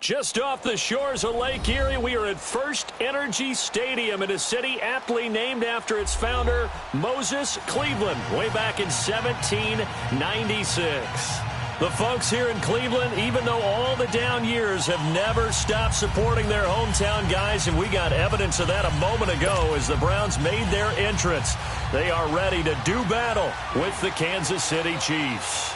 Just off the shores of Lake Erie, we are at First Energy Stadium in a city aptly named after its founder, Moses Cleveland, way back in 1796. The folks here in Cleveland, even though all the down years, have never stopped supporting their hometown guys, and we got evidence of that a moment ago as the Browns made their entrance. They are ready to do battle with the Kansas City Chiefs.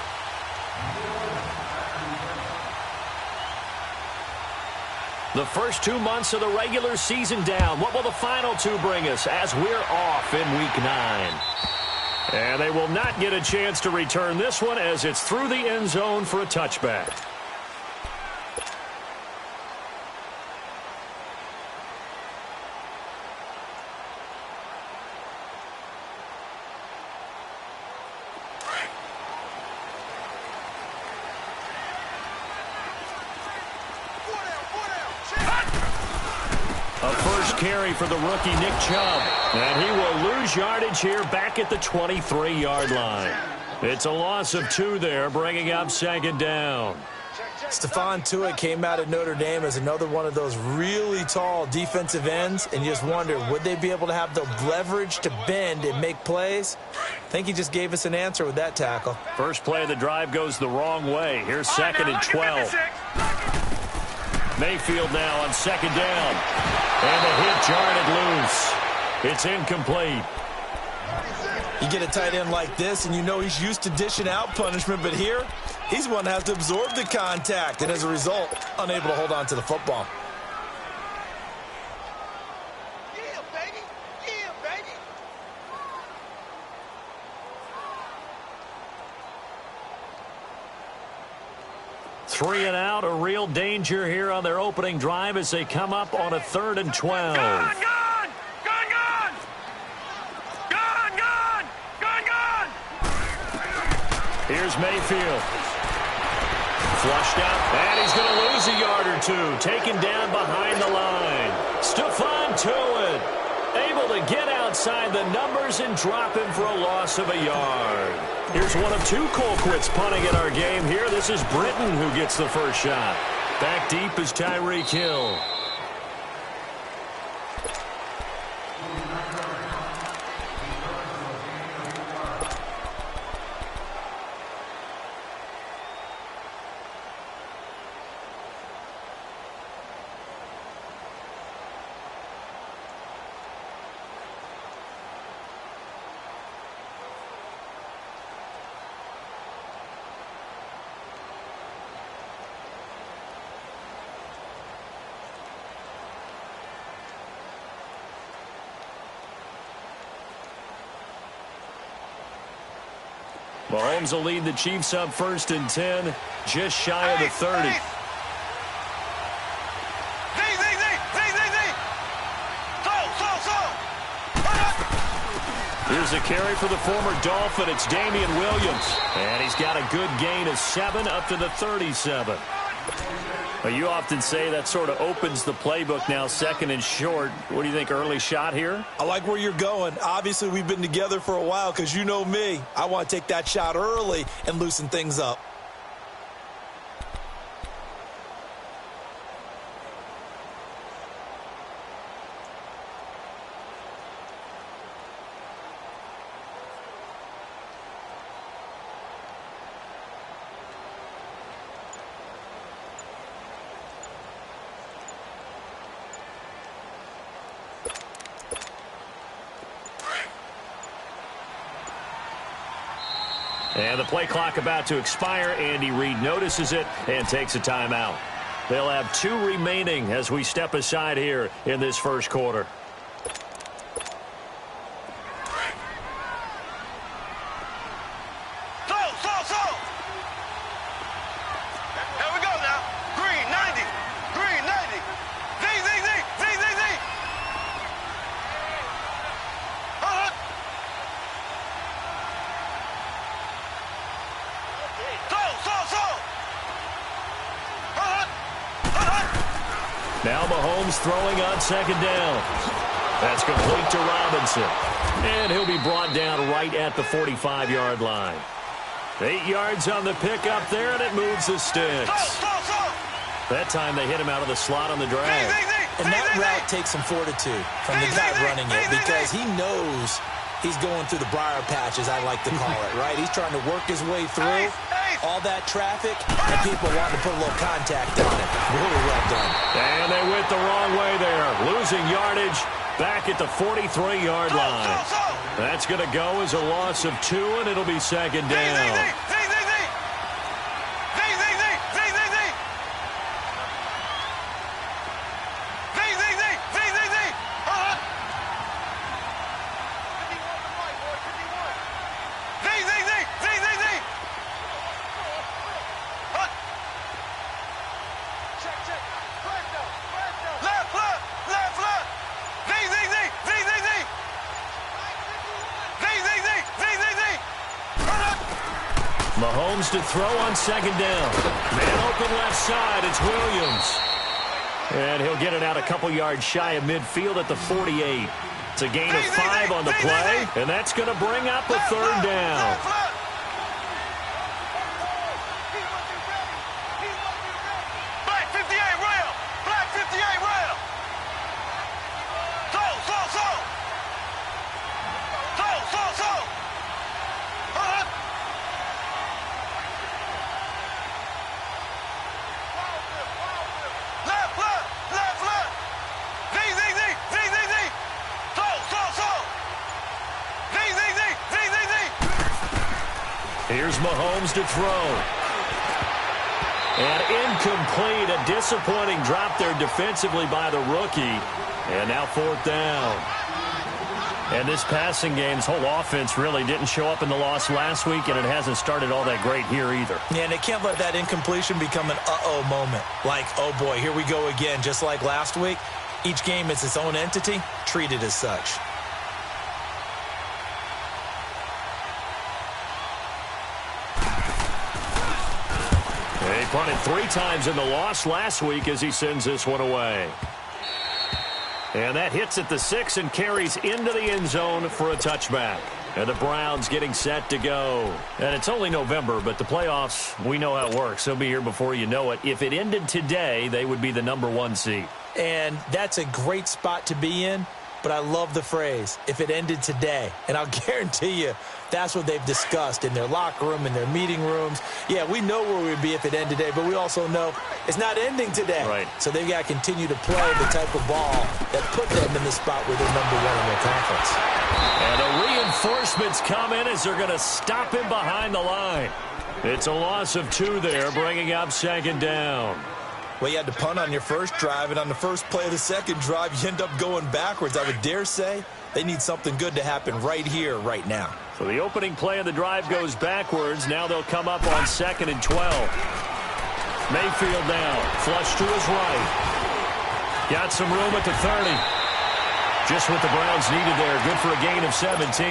The first 2 months of the regular season down. What will the final two bring us as we're off in Week 9? And they will not get a chance to return this one as it's through the end zone for a touchback. Carry for the rookie Nick Chubb, and he will lose yardage here back at the 23-yard line. It's a loss of 2 there, bringing up second down. Stephon Tuitt came out of Notre Dame as another one of those really tall defensive ends, and you just wonder, would they be able to have the leverage to bend and make plays? I think he just gave us an answer with that tackle. First play of the drive goes the wrong way. Here's second and 12. Mayfield now on second down. And the hit jarred loose. It's incomplete. You get a tight end like this, and you know he's used to dishing out punishment, but here, he's one that has to absorb the contact, and as a result, unable to hold on to the football. Yeah, baby. Yeah, baby. Three and out, a real danger here on their opening drive as they come up on a 3rd and 12. Gone! Here's Mayfield. Flushed out, and he's going to lose a yard or two. Taken down behind the line. Stephon Tuitt able to get outside the numbers and drop him for a loss of a yard. Here's one of 2 Colquitts punting in our game here. This is Britton who gets the first shot. Back deep is Tyreek Hill. Mahomes will lead the Chiefs up 1st and 10, just shy of the 30. Here's a carry for the former Dolphin. It's Damian Williams. And he's got a good gain of 7 up to the 37. Well, you often say that sort of opens the playbook now, 2nd and short. What do you think, early shot here? I like where you're going. Obviously, we've been together for a while because you know me. I want to take that shot early and loosen things up. And the play clock about to expire. Andy Reid notices it and takes a timeout. They'll have 2 remaining as we step aside here in this first quarter. Here we go now. Green 90. Green 90. Z. Now Mahomes throwing on second down. That's complete to Robinson. And he'll be brought down right at the 45-yard line. 8 yards on the pickup there, and it moves the sticks. That time they hit him out of the slot on the drag. And that route takes some fortitude from the guy running it because he knows he's going through the briar patch, as I like to call it, right? He's trying to work his way through all that traffic, and people want to put a little contact on it. Really well done. And they went the wrong way there, losing yardage back at the 43-yard line. That's going to go as a loss of 2, and it'll be second down. Mahomes to throw on second down. Man open left side, it's Williams. And he'll get it out a couple yards shy of midfield at the 48. It's a gain of 5 on the play, and that's going to bring up a third down. Black 58 rail! Black 58 rail! So! Here's Mahomes to throw. And incomplete. A disappointing drop there defensively by the rookie. And now fourth down. And this passing game's whole offense really didn't show up in the loss last week, and it hasn't started all that great here either. Yeah, and they can't let that incompletion become an uh-oh moment. Like, oh boy, here we go again, just like last week. Each game is its own entity, treated as such. He punted 3 times in the loss last week as he sends this one away. And that hits at the 6 and carries into the end zone for a touchback. And the Browns getting set to go. And it's only November, but the playoffs, we know how it works. They'll be here before you know it. If it ended today, they would be the #1 seed. And that's a great spot to be in, but I love the phrase, if it ended today. And I'll guarantee you, that's what they've discussed in their locker room, in their meeting rooms. Yeah, we know where we'd be if it ended today, but we also know it's not ending today. Right. So they've got to continue to play the type of ball that put them in the spot where they're #1 in their conference. And the reinforcements come in as they're going to stop him behind the line. It's a loss of 2 there, bringing up second down. Well, you had to punt on your first drive, and on the first play of the second drive, you end up going backwards. I would dare say they need something good to happen right here, right now. So the opening play of the drive goes backwards. Now they'll come up on 2nd and 12. Mayfield now, flush to his right. Got some room at the 30. Just what the Browns needed there. Good for a gain of 17.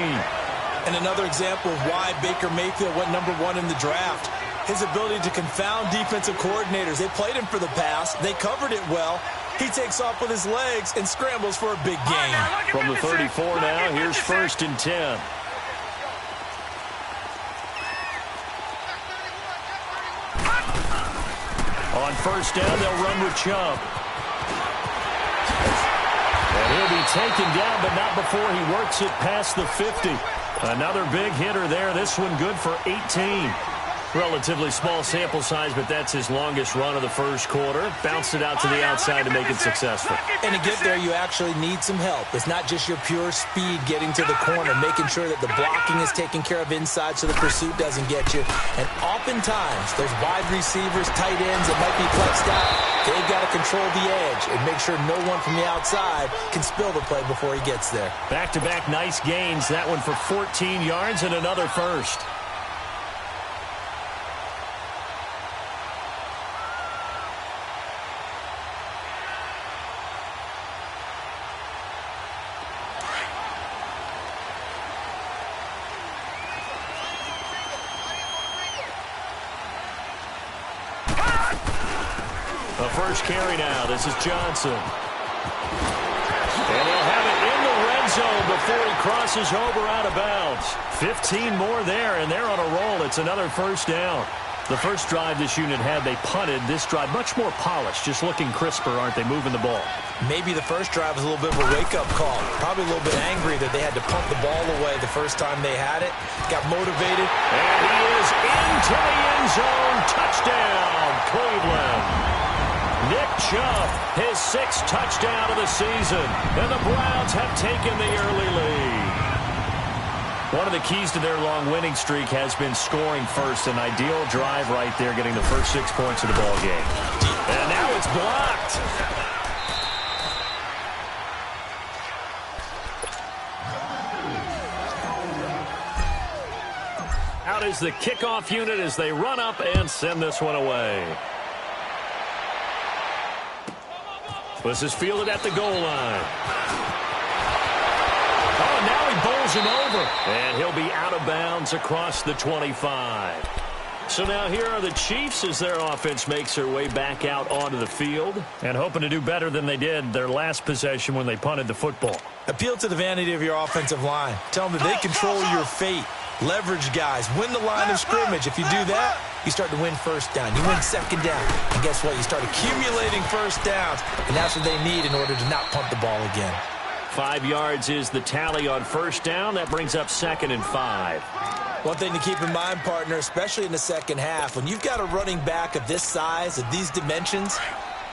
And another example of why Baker Mayfield went #1 in the draft. His ability to confound defensive coordinators. They played him for the pass. They covered it well. He takes off with his legs and scrambles for a big gain. From the 34 now, here's 1st and 10. On 1st down, they'll run with Chubb. And he'll be taken down, but not before he works it past the 50. Another big hitter there. This one good for 18. Relatively small sample size, but that's his longest run of the first quarter. Bounced it out to the outside to make it successful. And to get there, you actually need some help. It's not just your pure speed getting to the corner, making sure that the blocking is taken care of inside so the pursuit doesn't get you. And oftentimes, those wide receivers, tight ends that might be flexed out, they've got to control the edge and make sure no one from the outside can spill the play before he gets there. Back-to-back nice gains. That one for 14 yards and another first. The first carry now. This is Johnson. And he'll have it in the red zone before he crosses over out of bounds. 15 more there, and they're on a roll. It's another first down. The first drive this unit had, they punted. This drive, much more polished, just looking crisper, aren't they, moving the ball? Maybe the first drive was a little bit of a wake-up call. Probably a little bit angry that they had to punt the ball away the first time they had it. Got motivated. And he is into the end zone. Touchdown, Cleveland. Nick Chubb, his 6th touchdown of the season. And the Browns have taken the early lead. One of the keys to their long winning streak has been scoring first. An ideal drive right there, getting the first 6 points of the ball game. And now it's blocked. Out is the kickoff unit as they run up and send this one away. This is fielded at the goal line. Oh, now he bowls him over. And he'll be out of bounds across the 25. So now here are the Chiefs as their offense makes their way back out onto the field and hoping to do better than they did their last possession when they punted the football. Appeal to the vanity of your offensive line. Tell them that they control your fate. Leverage guys. Win the line of scrimmage. If you do that, you start to win first down. You win second down. And guess what? You start accumulating first downs. And that's what they need in order to not punt the ball again. 5 yards is the tally on first down. That brings up 2nd and 5. One thing to keep in mind, partner, especially in the second half, when you've got a running back of this size, of these dimensions,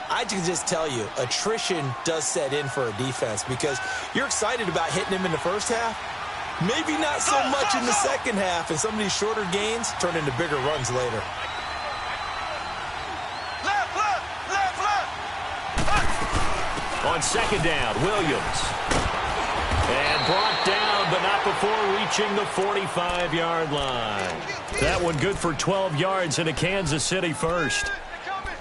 I can just tell you, attrition does set in for a defense because you're excited about hitting him in the first half. Maybe not so much in the second half, and some of these shorter gains turn into bigger runs later. On second down, Williams. And brought down, but not before reaching the 45-yard line. That one good for 12 yards and a Kansas City first.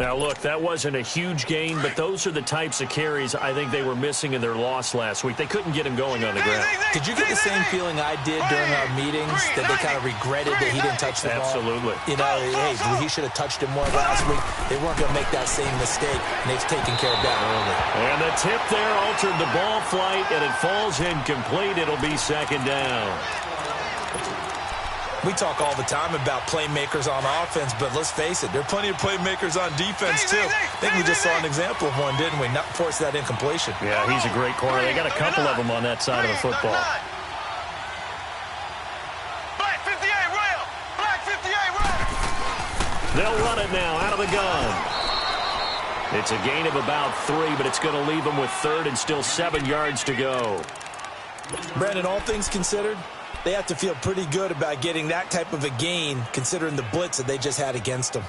Now, look, that wasn't a huge gain, but those are the types of carries I think they were missing in their loss last week. They couldn't get him going on the ground. Did you get the same feeling I did during our meetings, that they kind of regretted that he didn't touch the ball? Absolutely. You know, hey, he should have touched him more last week. They weren't going to make that same mistake, and they've taken care of that early. And the tip there altered the ball flight, and it falls incomplete. It'll be second down. We talk all the time about playmakers on offense, but let's face it, there are plenty of playmakers on defense, too. I think we just saw an example of one, didn't we? Not force that incompletion. Yeah, he's a great corner. They got a couple of them on that side of the football. Black 58, rail! Black 58, rail! They'll run it now out of the gun. It's a gain of about 3, but it's going to leave them with 3rd and still 7 yards to go. Brandon, all things considered, they have to feel pretty good about getting that type of a gain, considering the blitz that they just had against them.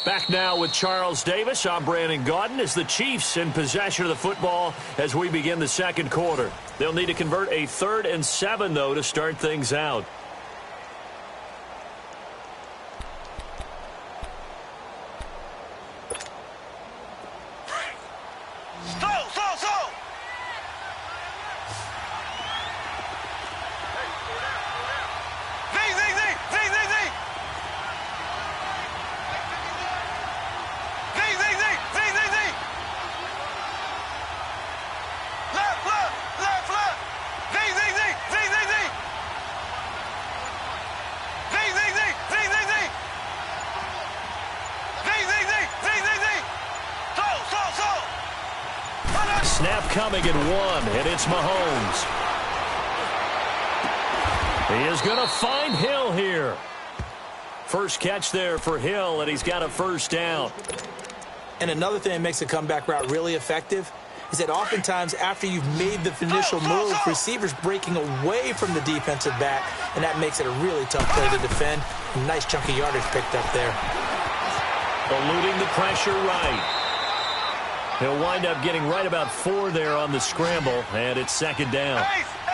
Back now with Charles Davis. I'm Brandon Gaudin as the Chiefs in possession of the football as we begin the second quarter. They'll need to convert a 3rd and 7, though, to start things out. Snap coming at 1, and it's Mahomes. He is going to find Hill here. First catch there for Hill, and he's got a first down. And another thing that makes a comeback route really effective is that oftentimes after you've made the initial move, receivers breaking away from the defensive back, and that makes it a really tough play to defend. A nice chunk of yardage picked up there. Eluding the pressure right. He'll wind up getting right about 4 there on the scramble, and it's second down.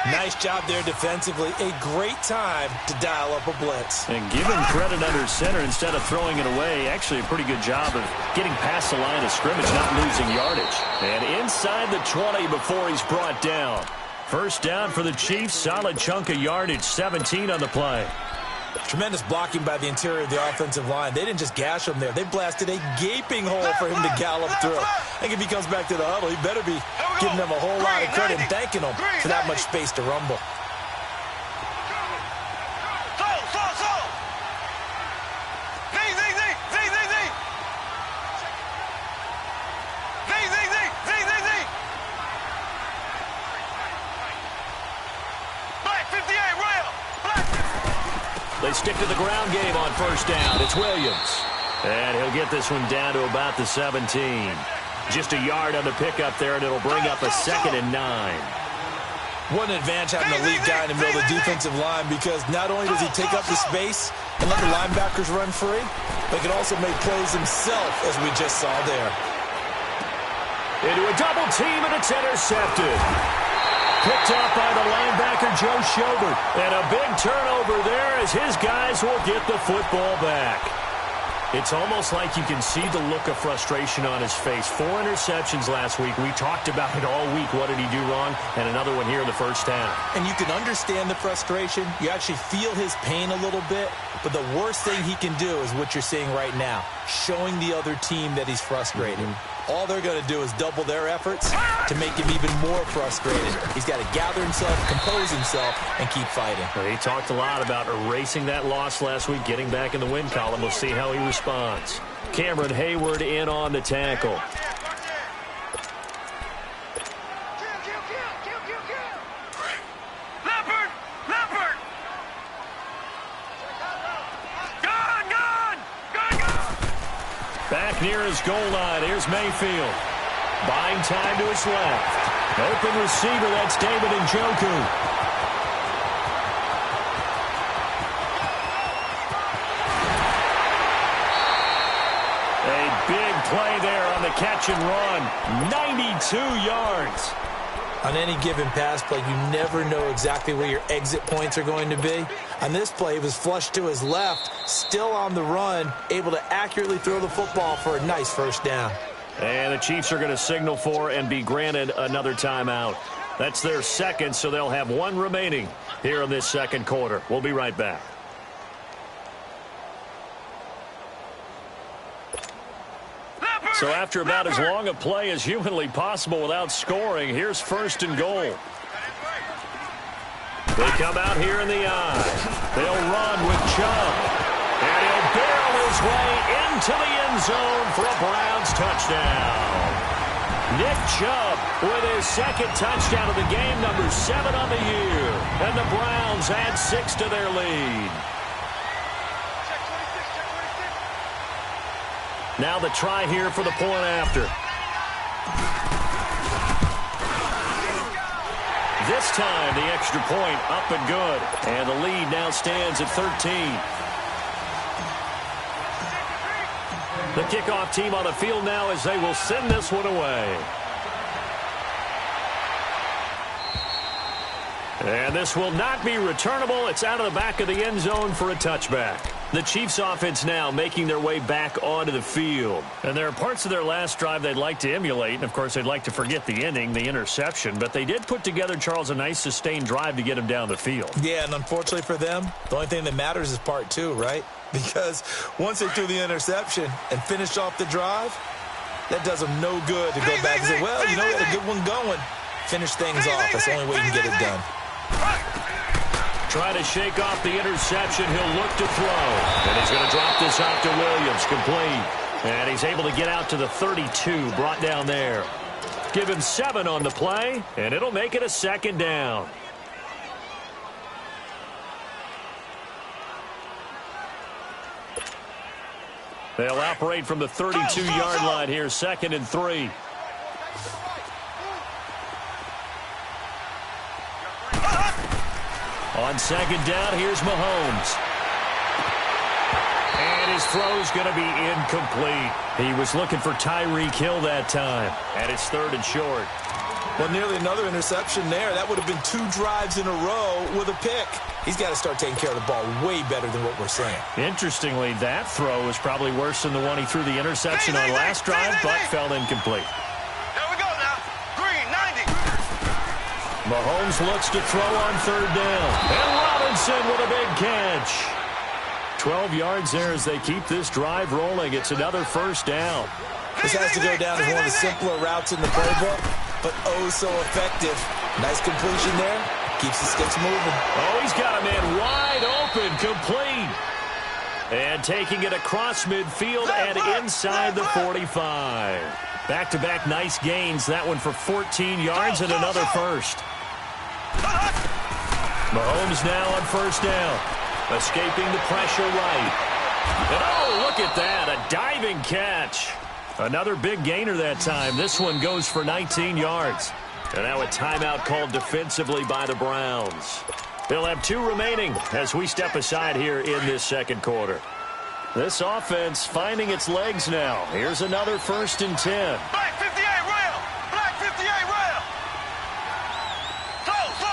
Nice job there defensively. A great time to dial up a blitz. And give him credit under center instead of throwing it away. Actually a pretty good job of getting past the line of scrimmage, not losing yardage. And inside the 20 before he's brought down. First down for the Chiefs. Solid chunk of yardage, 17 on the play. Tremendous blocking by the interior of the offensive line. They didn't just gash him there. They blasted a gaping hole for him to gallop through. I think if he comes back to the huddle, he better be giving them a whole lot of credit and thanking them for that much space to rumble. They stick to the ground game on first down. It's Williams. And he'll get this one down to about the 17. Just a yard on the pickup there, and it'll bring up a 2nd and 9. What an advantage having a lead guy in the middle of the defensive line, because not only does he take up the space and let the linebackers run free, but he can also make plays himself, as we just saw there. Into a double team, and it's intercepted. Picked up by the linebacker, Joe Schobert. And a big turnover there as his guys will get the football back. It's almost like you can see the look of frustration on his face. 4 interceptions last week. We talked about it all week. What did he do wrong? And another one here in the first half. And you can understand the frustration. You actually feel his pain a little bit. But the worst thing he can do is what you're seeing right now, showing the other team that he's frustrated. All they're going to do is double their efforts to make him even more frustrated. He's got to gather himself, compose himself, and keep fighting. Well, he talked a lot about erasing that loss last week, getting back in the win column. We'll see how he responds. Cameron Hayward in on the tackle. Back near his goal line. Here's Mayfield. Buying time to his left. Open receiver, that's David Njoku. A big play there on the catch and run. 92 yards. On any given pass play, you never know exactly where your exit points are going to be. On this play, he was flushed to his left, still on the run, able to accurately throw the football for a nice first down. And the Chiefs are going to signal for and be granted another timeout. That's their second, so they'll have one remaining here in this second quarter. We'll be right back. So after about as long a play as humanly possible without scoring, here's 1st and goal. They come out here in the eye. They'll run with Chubb. And he'll barrel his way into the end zone for a Browns touchdown. Nick Chubb with his 2nd touchdown of the game, number 7 on the year. And the Browns add 6 to their lead. Now the try here for the point after. This time the extra point up and good. And the lead now stands at 13. The kickoff team on the field now as they will send this one away. And this will not be returnable. It's out of the back of the end zone for a touchback. The Chiefs offense now making their way back onto the field. And there are parts of their last drive they'd like to emulate. And, of course, they'd like to forget the inning, the interception. But they did put together, Charles, a nice sustained drive to get him down the field. Yeah, and unfortunately for them, the only thing that matters is part 2, right? Because once they threw the interception and finished off the drive, that does them no good to go back and say, well, you know, we had a good one going. Finish things off. That's the only way you can get it done. Try to shake off the interception. He'll look to throw. And he's going to drop this off to Williams. Complete. And he's able to get out to the 32. Brought down there. Give him 7 on the play. And it'll make it a 2nd down. They'll operate from the 32-yard line here. 2nd and 3. On 2nd down, here's Mahomes. And his throw's going to be incomplete. He was looking for Tyreek Hill that time. And it's 3rd and short. Well, nearly another interception there. That would have been 2 drives in a row with a pick. He's got to start taking care of the ball way better than what we're saying. Interestingly, that throw is probably worse than the one he threw the interception on last drive, but fell incomplete. There we go now. Green, 90. Mahomes looks to throw on 3rd down. And Robinson with a big catch. 12 yards there as they keep this drive rolling. It's another 1st down. This has to go down as one of the simpler routes in the playbook, but oh so effective. Nice completion there. Keeps the sticks moving. Oh, he's got a man wide open, complete. And taking it across midfield and inside the 45. Back-to-back nice gains. That one for 14 yards and another 1st. Mahomes now on 1st down. Escaping the pressure right. And oh, look at that, a diving catch. Another big gainer that time. This one goes for 19 yards. And now a timeout called defensively by the Browns. They'll have 2 remaining as we step aside here in this second quarter. This offense finding its legs now. Here's another 1st and 10. Black 58 rail. Black 58 rail. Slow. Z.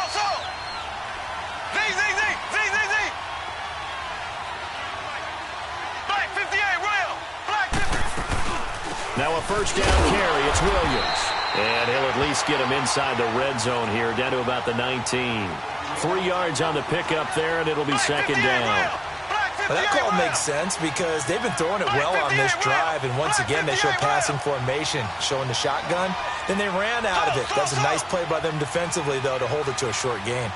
Black 58 rail. Black 50. Now a 1st down carry. It's Williams. And he'll at least get him inside the red zone here, down to about the 19. 3 yards on the pickup there, and it'll be 2nd down. Well, that call makes sense because they've been throwing it well on this drive, and once again they show passing formation, showing the shotgun. Then they ran out of it. That's a nice play by them defensively, though, to hold it to a short game.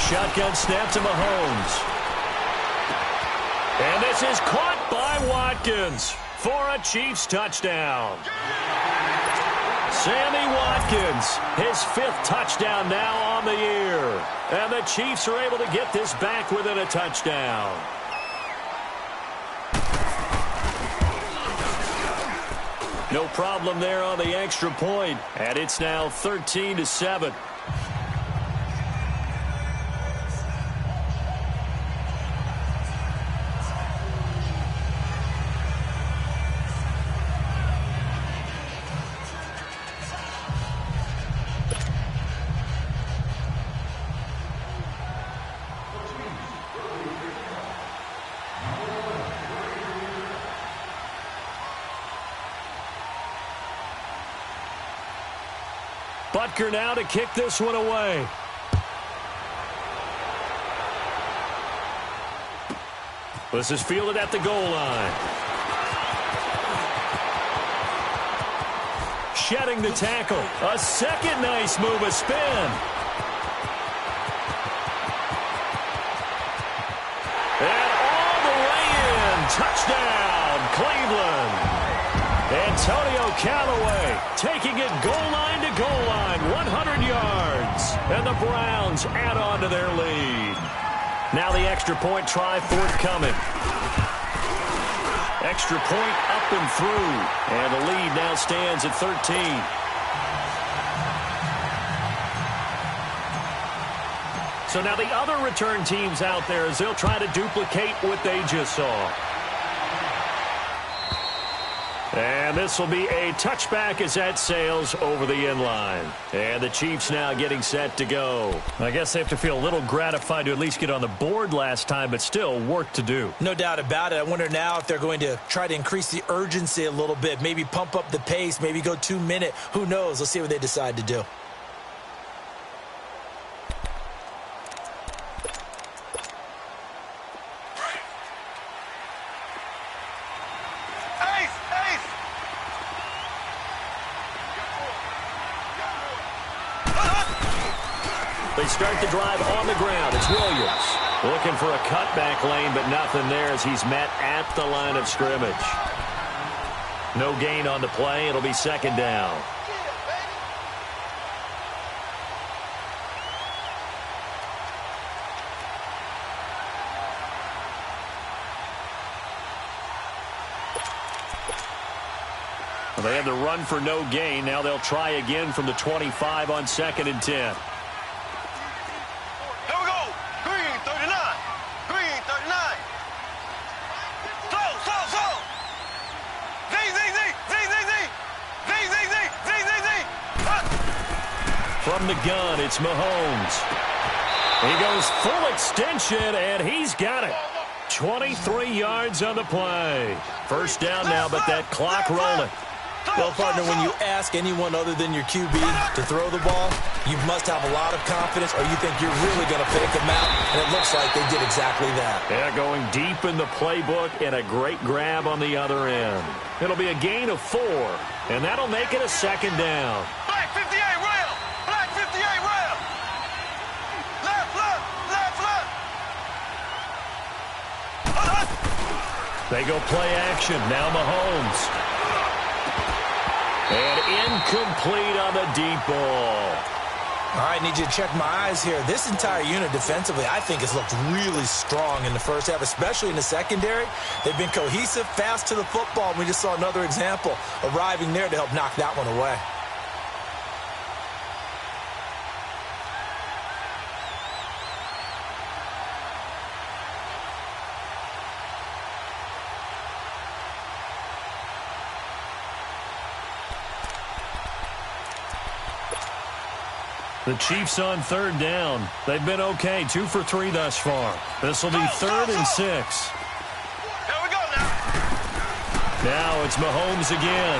Shotgun snap to Mahomes. And this is caught by Watkins for a Chiefs touchdown. Sammy Watkins, his 5th touchdown now on the year. And the Chiefs are able to get this back within a touchdown. No problem there on the extra point. And it's now 13-7. Butker now to kick this one away. This is fielded at the goal line. Shedding the tackle. A second nice move, a spin. And all the way in. Touchdown, Cleveland. Antonio Callaway taking it goal line to goal line, 100 yards. And the Browns add on to their lead. Now the extra point try forthcoming. Extra point up and through. And the lead now stands at 13. So now the other return teams out there as they'll try to duplicate what they just saw. And this will be a touchback as that sails over the end line. And the Chiefs now getting set to go. I guess they have to feel a little gratified to at least get on the board last time, but still work to do. No doubt about it. I wonder now if they're going to try to increase the urgency a little bit, maybe pump up the pace, maybe go 2-minute. Who knows? Let's see what they decide to do. They start the drive on the ground. It's Williams looking for a cutback lane, but nothing there as he's met at the line of scrimmage. No gain on the play. It'll be 2nd down. Well, they had the run for no gain. Now they'll try again from the 25 on 2nd and 10. From the gun, it's Mahomes. He goes full extension, and he's got it. 23 yards on the play. 1st down now, but that clock rolling. Well, partner, when you ask anyone other than your QB to throw the ball, you must have a lot of confidence or you think you're really going to fake them out, and it looks like they did exactly that. Yeah, going deep in the playbook and a great grab on the other end. It'll be a gain of 4, and that'll make it a 2nd down. Black 58 rail! Black 58 rail! Left, left, left, left! They go play action. Now Mahomes. And incomplete on the deep ball. All right, need you to check my eyes here. This entire unit defensively, I think, has looked really strong in the first half, especially in the secondary. They've been cohesive, fast to the football, and we just saw another example arriving there to help knock that one away. The Chiefs on third down. They've been okay, 2 for 3 thus far. This will be 3rd and 6. Here we go now. Now it's Mahomes again.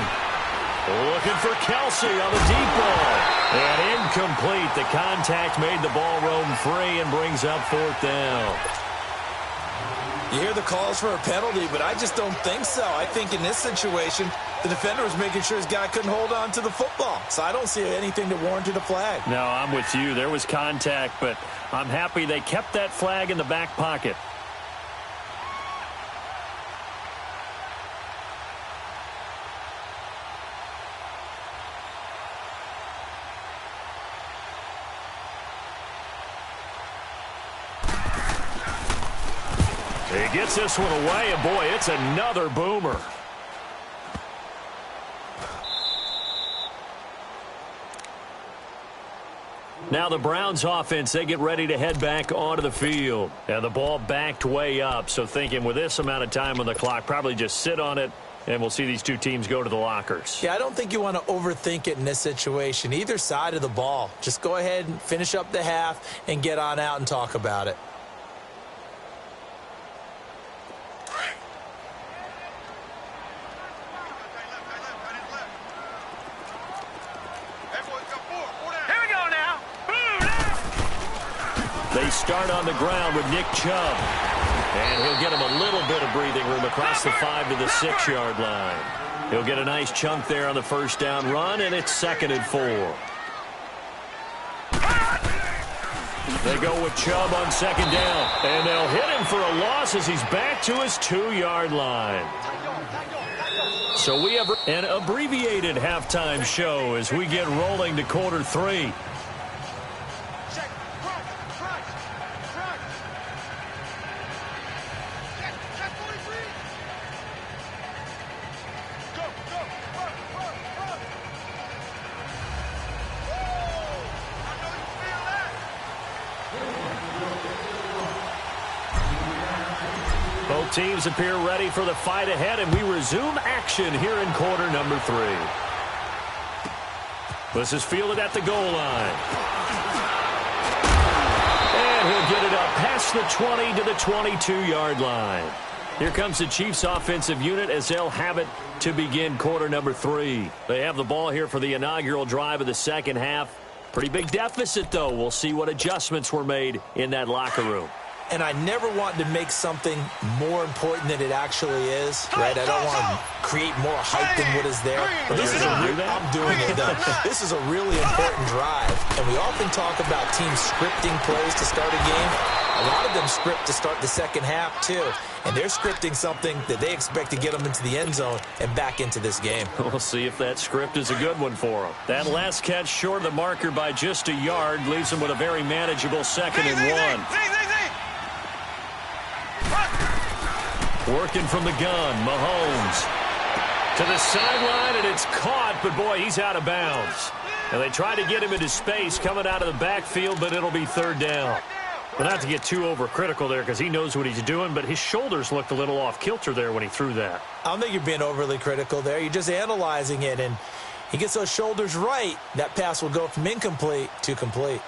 Looking for Kelsey on the deep ball. And incomplete. The contact made the ball roam free and brings up 4th down. You hear the calls for a penalty, but I just don't think so. I think in this situation, the defender was making sure his guy couldn't hold on to the football. So I don't see anything that warranted a flag. No, I'm with you. There was contact, but I'm happy they kept that flag in the back pocket. He gets this one away, and boy, it's another boomer. Now the Browns offense, they get ready to head back onto the field. And the ball backed way up, so thinking with this amount of time on the clock, probably just sit on it, and we'll see these two teams go to the lockers. Yeah, I don't think you want to overthink it in this situation. Either side of the ball. Just go ahead and finish up the half and get on out and talk about it. They start on the ground with Nick Chubb. And he'll get him a little bit of breathing room across the 5 to the 6-yard line. He'll get a nice chunk there on the first down run, and it's 2nd and 4. They go with Chubb on 2nd down. And they'll hit him for a loss as he's back to his 2-yard line. So we have an abbreviated halftime show as we get rolling to quarter 3. Both teams appear ready for the fight ahead, and we resume action here in quarter number 3. This is fielded at the goal line. And he'll get it up past the 20 to the 22-yard line. Here comes the Chiefs offensive unit as they'll have it to begin quarter number 3. They have the ball here for the inaugural drive of the second half. Pretty big deficit, though. We'll see what adjustments were made in that locker room. And I never want to make something more important than it actually is, right? I don't want to create more hype than what is there. But this is I'm doing it, though. This is a really important drive. And we often talk about teams scripting plays to start a game. A lot of them script to start the second half, too. And they're scripting something that they expect to get them into the end zone and back into this game. We'll see if that script is a good one for them. That last catch short of the marker by just a yard leaves them with a very manageable 2nd and 1. Working from the gun, Mahomes. To the sideline, and it's caught, but boy, he's out of bounds. And they try to get him into space coming out of the backfield, but it'll be 3rd down. But not to get too overcritical there because he knows what he's doing, but his shoulders looked a little off kilter there when he threw that. I don't think you're being overly critical there. You're just analyzing it, and he gets those shoulders right. That pass will go from incomplete to complete.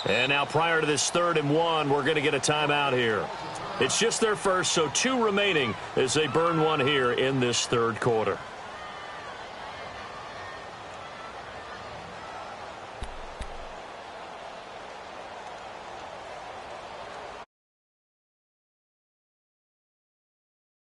And now prior to this 3rd and 1, we're going to get a timeout here. It's just their first, so 2 remaining as they burn one here in this 3rd quarter.